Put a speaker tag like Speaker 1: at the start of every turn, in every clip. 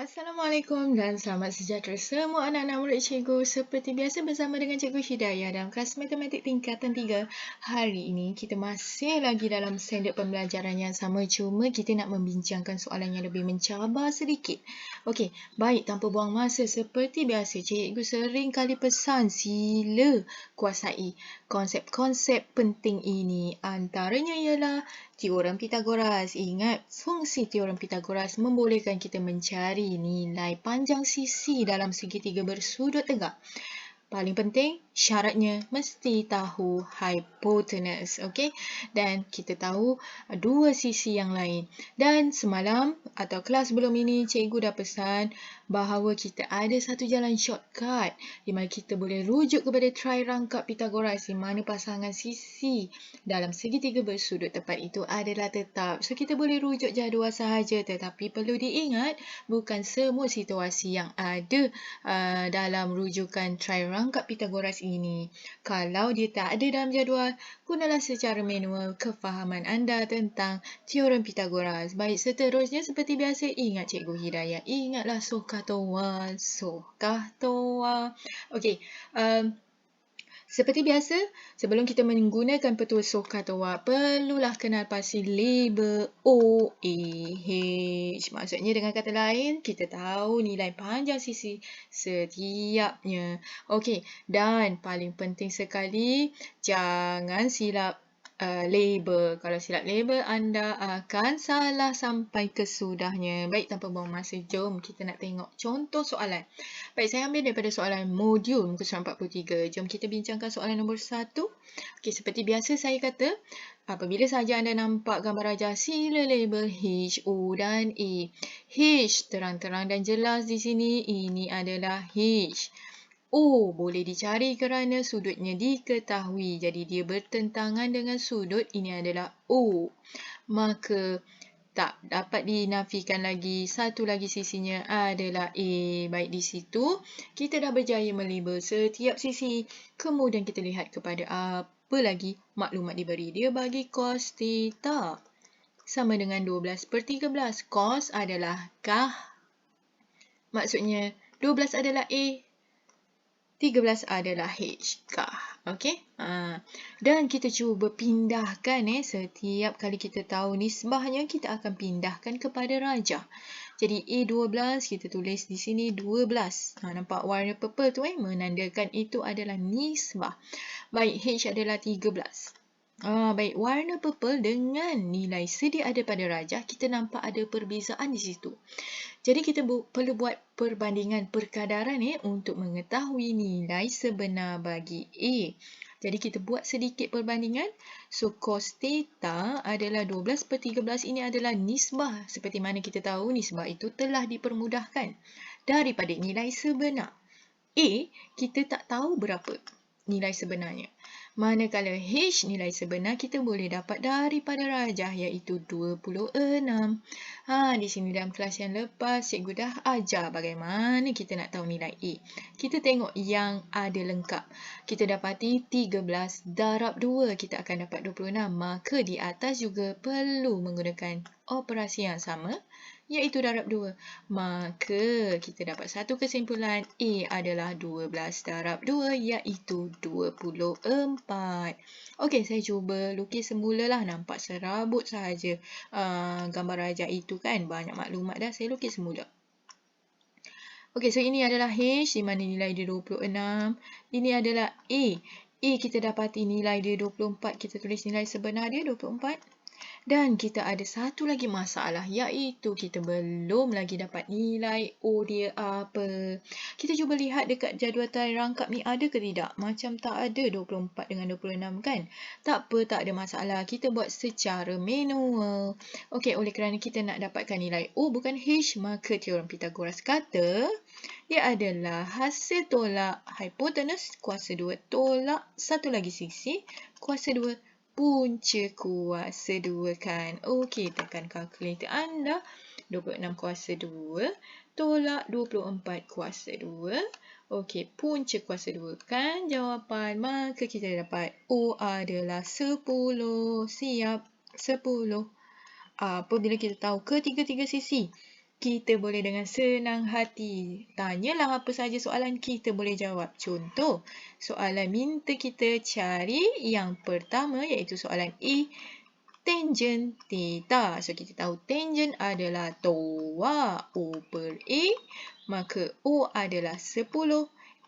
Speaker 1: Assalamualaikum dan selamat sejahtera semua anak-anak murid cikgu. Seperti biasa bersama dengan Cikgu Hidayah dalam kelas Matematik tingkatan 3. Hari ini kita masih lagi dalam standard pembelajaran yang sama, cuma kita nak membincangkan soalan yang lebih mencabar sedikit. Okey, baik, tanpa buang masa, seperti biasa cikgu sering kali pesan sila kuasai konsep-konsep penting ini. Antaranya ialah teorem Pythagoras. Ingat, fungsi teorem Pythagoras membolehkan kita mencari nilai panjang sisi dalam segitiga bersudut tegak. Paling penting, syaratnya mesti tahu hipotenus, okey? Dan kita tahu dua sisi yang lain. Dan semalam atau kelas sebelum ini, cikgu dah pesan bahawa kita ada satu jalan shortcut di mana kita boleh rujuk kepada trirangkap Pythagoras di mana pasangan sisi dalam segitiga bersudut tepat itu adalah tetap. So, kita boleh rujuk jadual sahaja, tetapi perlu diingat bukan semua situasi yang ada dalam rujukan trirangkap Pythagoras ini. Kalau dia tak ada dalam jadual, gunalah secara manual kefahaman anda tentang teorem Pythagoras. Baik, seterusnya seperti biasa, ingat Cikgu Hidayah. Ingatlah SOHCAHTOA. SOHCAHTOA. Okey, seperti biasa, sebelum kita menggunakan petua SOHCAHTOA, perlulah kenal pasti label O, A, H. Maksudnya dengan kata lain, kita tahu nilai panjang sisi setiapnya. Okey, dan paling penting sekali, jangan silap label. Kalau silap label, anda akan salah sampai kesudahnya. Baik, tanpa buang masa, jom kita nak tengok contoh soalan. Baik, saya ambil daripada soalan modul muka surat 43. Jom kita bincangkan soalan nombor 1. Okey, seperti biasa saya kata, apabila sahaja anda nampak gambar rajah, sila label H, O dan A. H terang-terang dan jelas di sini, ini adalah H. O boleh dicari kerana sudutnya diketahui. Jadi dia bertentangan dengan sudut, ini adalah O. Maka tak dapat dinafikan lagi. Satu lagi sisinya adalah A. Baik, di situ kita dah berjaya melabel setiap sisi. Kemudian kita lihat kepada apa lagi maklumat diberi. Dia bagi cos theta sama dengan 12/13. Cos adalah kah. Maksudnya 12 adalah A. 13 adalah H kah. Okey? Dan kita cuba pindahkan setiap kali kita tahu nisbahnya, kita akan pindahkan kepada rajah. Jadi A12 kita tulis di sini 12. Nampak warna purple tu menandakan itu adalah nisbah. Baik, H adalah 13. Baik, warna purple dengan nilai sedia ada pada rajah, kita nampak ada perbezaan di situ. Jadi kita perlu buat perbandingan perkadaran untuk mengetahui nilai sebenar bagi A. Jadi kita buat sedikit perbandingan. So cos theta adalah 12/13, ini adalah nisbah. Seperti mana kita tahu nisbah itu telah dipermudahkan daripada nilai sebenar. A, kita tak tahu berapa nilai sebenarnya. Manakala H, nilai sebenar kita boleh dapat daripada rajah, iaitu 26. Di sini dalam kelas yang lepas, cikgu dah ajar bagaimana kita nak tahu nilai A. Kita tengok yang ada lengkap. Kita dapati 13 darab 2, kita akan dapat 26. Maka di atas juga perlu menggunakan operasi yang sama, iaitu darab 2. Maka kita dapat satu kesimpulan, A adalah 12 darab 2, iaitu 24. Okey, saya cuba lukis semula lah. Nampak serabut sahaja gambar rajah itu kan. Banyak maklumat dah, saya lukis semula. Okey, so ini adalah H di mana nilai dia 26. Ini adalah A. A kita dapati nilai dia 24. Kita tulis nilai sebenar dia 24. Dan kita ada satu lagi masalah, iaitu kita belum lagi dapat nilai O dia apa. Kita cuba lihat dekat jadual trirangkap ni ada ke tidak. Macam tak ada 24 dengan 26 kan. Tak apa, tak ada masalah. Kita buat secara manual. Okey, oleh kerana kita nak dapatkan nilai O bukan H, maka teorem Pythagoras kata dia adalah hasil tolak hipotenus kuasa 2 tolak satu lagi sisi kuasa 2 punca kuasa 2 kan. Okey, tekan kalkulator anda. 26 kuasa 2 tolak 24 kuasa 2. Okey, punca kuasa 2 kan jawapan. Maka kita dapat O adalah 10. Siap, 10. Apabila kita tahu ketiga-tiga sisi kita boleh dengan senang hati tanyalah apa saja soalan, kita boleh jawab. Contoh, soalan minta kita cari yang pertama iaitu soalan A, tangent theta. So kita tahu tangent adalah toa O per A, maka O adalah 10,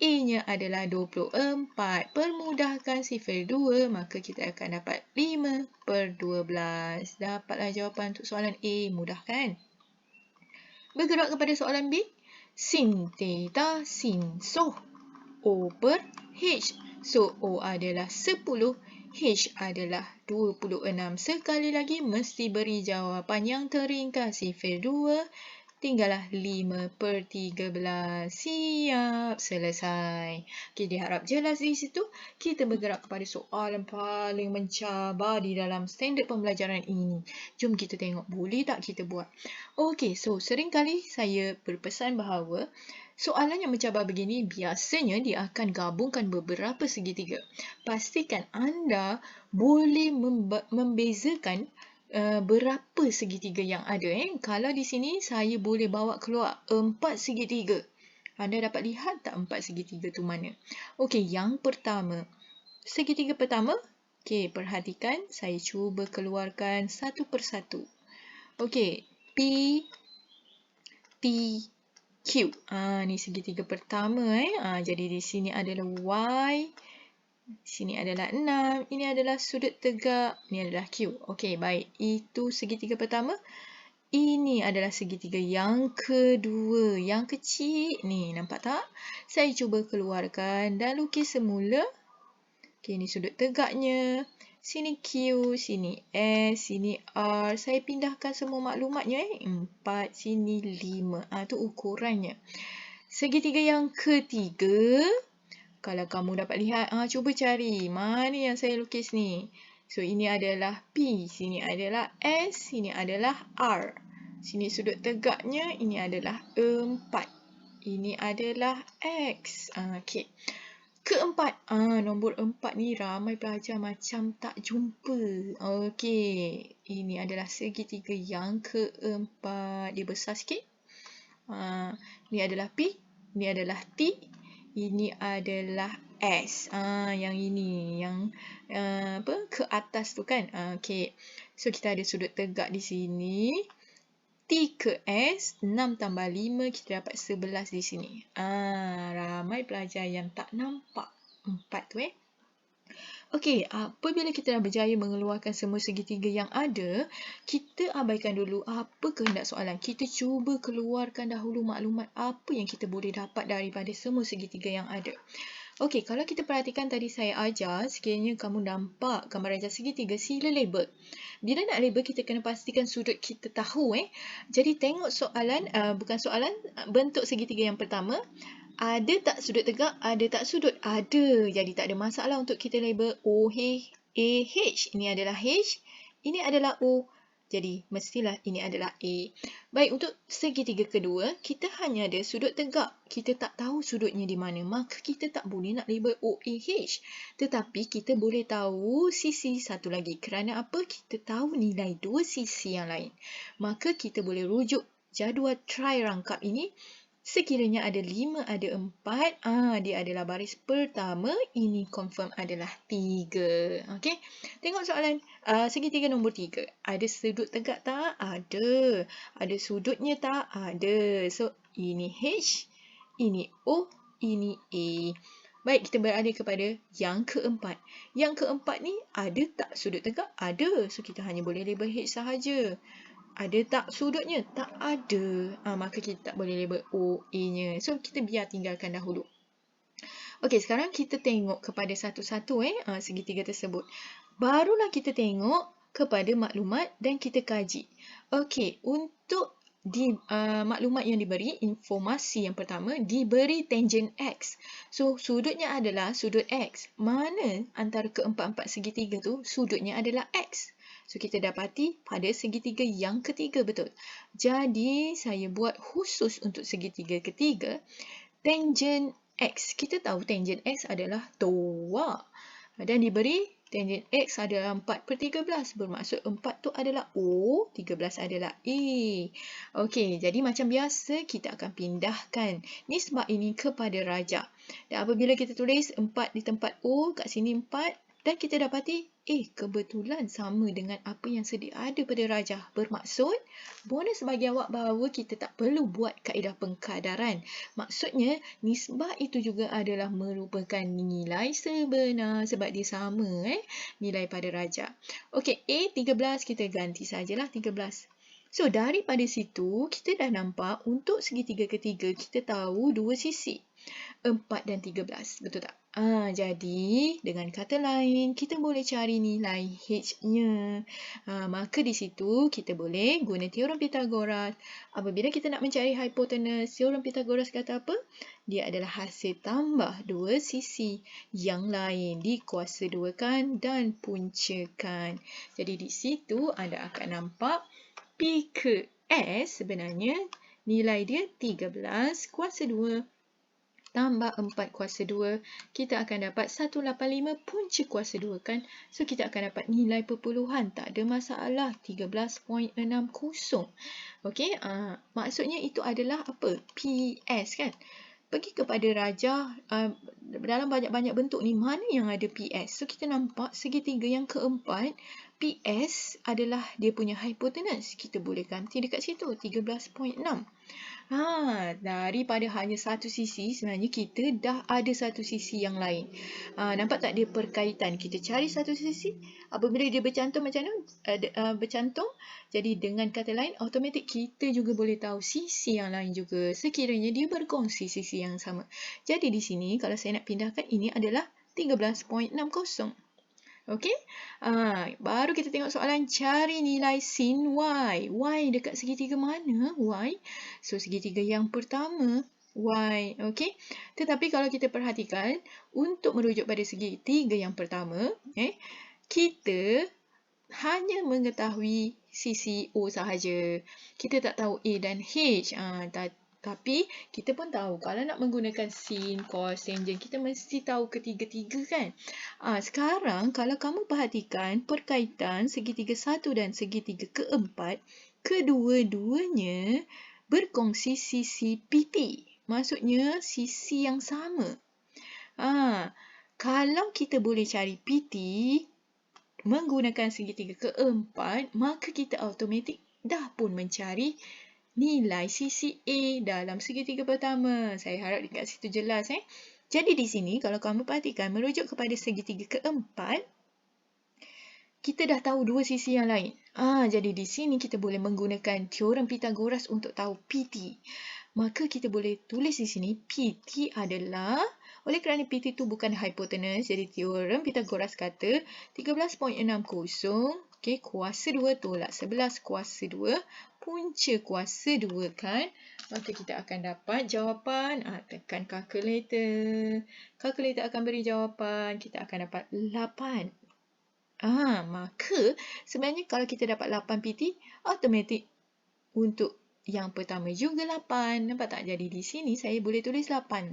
Speaker 1: A-nya adalah 24. Permudahkan sifar 2, maka kita akan dapat 5 per 12. Dapatlah jawapan untuk soalan A, mudah kan? Bergerak kepada soalan B. Sin theta sin so O per H. So O adalah 10, H adalah 26. Sekali lagi mesti beri jawapan yang terringkas. Sifar 2, tinggallah 5 per 13. Siap, selesai. Okey, diharap jelas di situ. Kita bergerak kepada soalan paling mencabar di dalam standard pembelajaran ini. Jom kita tengok boleh tak kita buat. Okey, so seringkali saya berpesan bahawa soalan yang mencabar begini biasanya dia akan gabungkan beberapa segitiga. Pastikan anda boleh membezakan berapa segitiga yang ada. Kalau di sini saya boleh bawa keluar 4 segitiga. Anda dapat lihat tak 4 segitiga tu mana? Okey, yang pertama. Segitiga pertama. Okey, perhatikan. Saya cuba keluarkan satu persatu. Okey, P, T, Q. Ni segitiga pertama. Jadi di sini adalah Y. Sini adalah 6. Ini adalah sudut tegak. Ini adalah Q. Okey, baik. Itu segitiga pertama. Ini adalah segitiga yang kedua. Yang kecil ni. Nampak tak? Saya cuba keluarkan dan lukis semula. Okey, ini sudut tegaknya. Sini Q, sini S, sini R. Saya pindahkan semua maklumatnya. 4, sini 5. Itu ukurannya. Segitiga yang ketiga. Kalau kamu dapat lihat, cuba cari mana yang saya lukis ni. So, ini adalah P, sini adalah S, sini adalah R. Sini sudut tegaknya, ini adalah 4. Ini adalah X. Okey. Keempat, nombor 4 ni ramai pelajar macam tak jumpa. Okey, ini adalah segitiga yang keempat. Dia besar sikit. Ini adalah P, ini adalah T. Ini adalah S. Yang ini. Yang ke atas tu kan. Okey. So, kita ada sudut tegak di sini. T ke S. 6 tambah 5. Kita dapat 11 di sini. Ramai pelajar yang tak nampak 4 tu. Okey, apabila kita dah berjaya mengeluarkan semua segitiga yang ada, kita abaikan dulu apa kehendak soalan. Kita cuba keluarkan dahulu maklumat apa yang kita boleh dapat daripada semua segitiga yang ada. Okey, kalau kita perhatikan tadi saya ajar, sekiranya kamu nampak gambar rajah segitiga, sila label. Bila nak label, kita kena pastikan sudut kita tahu. Jadi tengok soalan, bukan soalan, bentuk segitiga yang pertama. Ada tak sudut tegak? Ada tak sudut? Ada. Jadi tak ada masalah untuk kita label OH, AH. Ini adalah H. Ini adalah O. Jadi mestilah ini adalah A. Baik, untuk segitiga kedua, kita hanya ada sudut tegak. Kita tak tahu sudutnya di mana. Maka kita tak boleh nak label OAH. Tetapi kita boleh tahu sisi satu lagi. Kerana apa? Kita tahu nilai dua sisi yang lain. Maka kita boleh rujuk jadual try rangkap ini. Sekiranya ada 5, ada 4, dia adalah baris pertama, ini confirm adalah 3. Okey. Tengok soalan segitiga nombor 3. Ada sudut tegak tak? Ada. Ada sudutnya tak? Ada. So, ini H, ini O, ini A. Baik, kita berada kepada yang keempat. Yang keempat ni ada tak sudut tegak? Ada. So, kita hanya boleh label H sahaja. Ada tak sudutnya? Tak ada. Maka kita tak boleh label OA-nya. So, kita biar tinggalkan dahulu. Okey, sekarang kita tengok kepada satu-satu segitiga tersebut. Barulah kita tengok kepada maklumat dan kita kaji. Okey, untuk maklumat yang diberi, informasi yang pertama, diberi tangent X. So, sudutnya adalah sudut X. Mana antara keempat-empat segitiga tu, sudutnya adalah X. So, kita dapati pada segitiga yang ketiga, betul. Jadi, saya buat khusus untuk segitiga ketiga, tangent X. Kita tahu tangent X adalah toa. Dan diberi Tangent X adalah 4/13. Bermaksud 4 tu adalah O, 13 adalah E. Okey, jadi macam biasa kita akan pindahkan nisbah ini kepada rajah. Dan apabila kita tulis 4 di tempat O, kat sini 4. Dan kita dapati, kebetulan sama dengan apa yang sedia ada pada rajah. Bermaksud, bonus bagi awak bahawa kita tak perlu buat kaedah pengkadaran. Maksudnya, nisbah itu juga adalah merupakan nilai sebenar sebab dia sama nilai pada rajah. Okey, A 13 kita ganti sajalah 13. So, daripada situ, kita dah nampak untuk segitiga ketiga, kita tahu dua sisi. 4 dan 13. Betul tak? Jadi, dengan kata lain, kita boleh cari nilai H-nya. Maka di situ, kita boleh guna teorem Pythagoras. Apabila kita nak mencari hipotenus, teorem Pythagoras kata apa? Dia adalah hasil tambah dua sisi yang lain. Dikuasa-duakan dan puncakan. Jadi, di situ anda akan nampak P ke S sebenarnya nilai dia 13 kuasa 2 tambah 4 kuasa 2, kita akan dapat 185 punca kuasa 2 kan. So, kita akan dapat nilai perpuluhan. Tak ada masalah. 13.60. Okey, maksudnya itu adalah apa? PS kan. Pergi kepada rajah, dalam banyak-banyak bentuk ni, mana yang ada PS? So, kita nampak segitiga yang keempat, PS adalah dia punya hipotenus. Kita boleh ganti dekat situ, 13.6. Daripada hanya satu sisi, sebenarnya kita dah ada satu sisi yang lain. Nampak tak dia perkaitan? Kita cari satu sisi, apabila dia bercantum macam mana? Bercantum, jadi dengan kata lain, automatik kita juga boleh tahu sisi yang lain juga. Sekiranya dia berkongsi sisi yang sama. Jadi di sini, kalau saya nak pindahkan, ini adalah 13.60. Okey, baru kita tengok soalan cari nilai sin Y. Y dekat segitiga mana? Y. So, segitiga yang pertama, Y. Okey, tetapi kalau kita perhatikan, untuk merujuk pada segitiga yang pertama, kita hanya mengetahui sisi O sahaja. Kita tak tahu A dan H. Tapi kita pun tahu kalau nak menggunakan sin, cos, tangent, kita mesti tahu ketiga-tiga kan. Sekarang kalau kamu perhatikan perkaitan segitiga 1 dan segitiga keempat, kedua-duanya berkongsi sisi PT. Maksudnya sisi yang sama. Kalau kita boleh cari PT menggunakan segitiga keempat, maka kita automatik dah pun mencari nilai sisi A dalam segitiga pertama. Saya harap dekat situ jelas. Jadi di sini kalau kamu perhatikan merujuk kepada segitiga keempat, kita dah tahu dua sisi yang lain. Jadi di sini kita boleh menggunakan teorem Pythagoras untuk tahu PT. Maka kita boleh tulis di sini PT adalah, oleh kerana PT itu bukan hipotenus, jadi teorem Pythagoras kata 13.60 kuasa 2 tolak 11 kuasa 2 punca kuasa 2 kan. Maka kita akan dapat jawapan. Tekan kalkulator. Kalkulator akan beri jawapan. Kita akan dapat 8. Maka sebenarnya kalau kita dapat 8 PT, automatik untuk yang pertama juga 8. Nampak tak? Jadi di sini saya boleh tulis 8.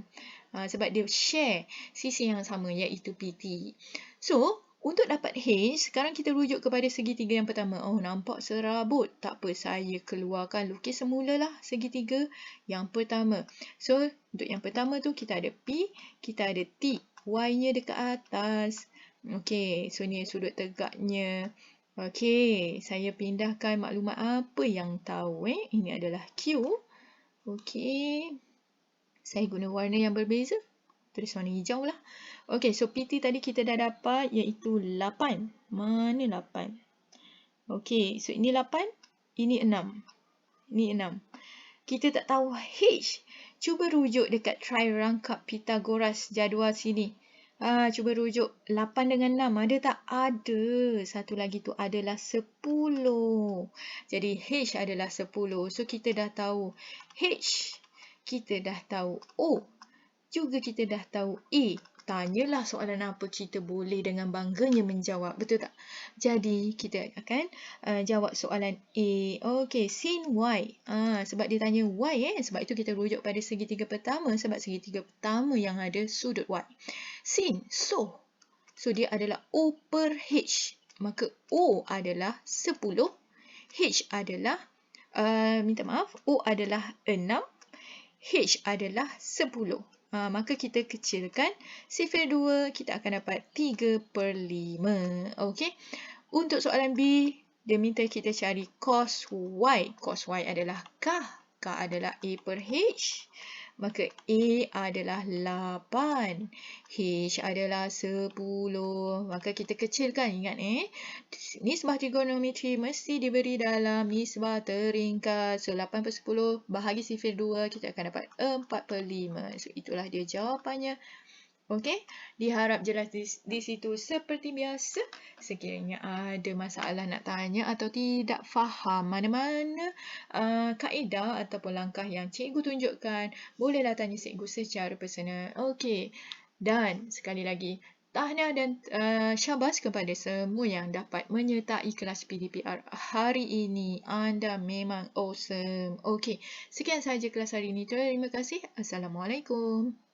Speaker 1: Sebab dia share sisi yang sama iaitu PT. So, untuk dapat H, sekarang kita rujuk kepada segitiga yang pertama. Nampak serabut. Tak apa, saya keluarkan lukis semula lah segitiga yang pertama. So, untuk yang pertama tu kita ada P, kita ada T. Y-nya dekat atas. Okey, so ni sudut tegaknya. Okey, saya pindahkan maklumat apa yang tahu. Ini adalah Q. Okey, saya guna warna yang berbeza. Tulis warna hijau lah. Okey, so PT tadi kita dah dapat iaitu 8. Mana 8? Okey, so ini 8, ini 6. Ini 6. Kita tak tahu H. Cuba rujuk dekat trirangkap Pythagoras jadual sini. Cuba rujuk 8 dengan 6. Ada tak? Ada. Satu lagi tu adalah 10. Jadi H adalah 10. So kita dah tahu H. Kita dah tahu O. Juga kita dah tahu A. Tanyalah soalan apa, kita boleh dengan bangganya menjawab. Betul tak? Jadi, kita akan jawab soalan A. Okey, sin Y. Sebab dia tanya Y. Sebab itu kita rujuk pada segitiga pertama. Sebab segitiga pertama yang ada sudut Y. Sin. So, So, dia adalah O per H. Maka O adalah 10. H adalah, O adalah 6. H adalah 10. Maka kita kecilkan 0,2, kita akan dapat 3/5. Okey. Untuk soalan B, dia minta kita cari cos Y. Cos Y adalah K. K adalah A per H. Maka A adalah 8. H adalah 10. Maka kita kecilkan. Ingat nisbah trigonometri mesti diberi dalam nisbah teringkat. So 8/10 bahagi 0,2, kita akan dapat 4/5. So itulah dia jawapannya. Okey, diharap jelas di situ. Seperti biasa, sekiranya ada masalah nak tanya atau tidak faham mana-mana kaedah ataupun langkah yang cikgu tunjukkan, bolehlah tanya cikgu secara personal. Okey, dan sekali lagi, tahniah dan syabas kepada semua yang dapat menyertai kelas PDPR hari ini. Anda memang awesome. Okey, sekian sahaja kelas hari ini. Terima kasih. Assalamualaikum.